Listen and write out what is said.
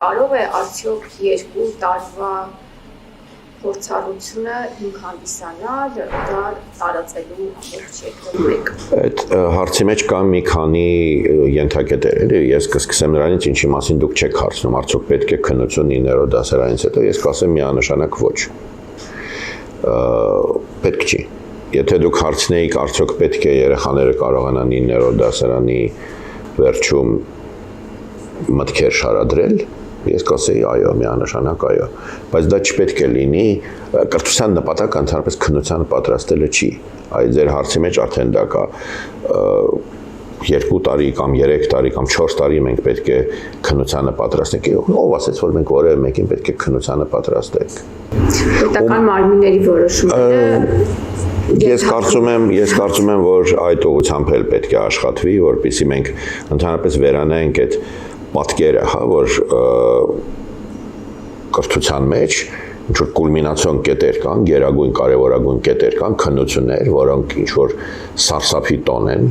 Կարող է արդյոք 2 տարվա փորձառությունը հիմք հանդիսանալ դա տարածելու ամբողջ երկրում մեկ։ Այդ հարցի մեջ կա մի քանի ենթակետեր, էլի, ես կսկսեմ նրանից, ինչի մասին դուք չեք հարցնում, արդյոք պետք է քննություն 9-րդ դասարանից հետո, ես կասեմ միանշանակ ոչ։ Պետք չի։ Եթե դուք հարցնեիք, արդյոք պետք է երեխաները կարողանան 9-րդ դասարանի վերջում մտքեր շարադրել, ես կասեի այո, միանշանակ այո, բայց դա չպետք է լինի, կրթության նպատակը ընդհանրապես քննությանը պատրաստելը չի, այդ ձեր հարցի մեջ արդեն դա կա 2 տարի կամ 3 տարի կամ 4 տարի մենք պետք է քննությանը պատրաստենք, ով ասեց, որ մենք որևէ մեկին պետք է քննությանը պատրաստենք։ Պետական մարմինների որոշումները Ես կարծում եմ, որ այդ ուղղությամբ էլ պետք է աշխատվի, որպեսզի մենք ընդհանրապես վերանայենք այդ պատկերը, հա, որ կրթության մեջ ինչ-որ կուլմինացիոն կետեր կան, գերագույն կարևորագույն կետեր կան, քննություններ, որոնք ինչ-որ սարսափի տոն են,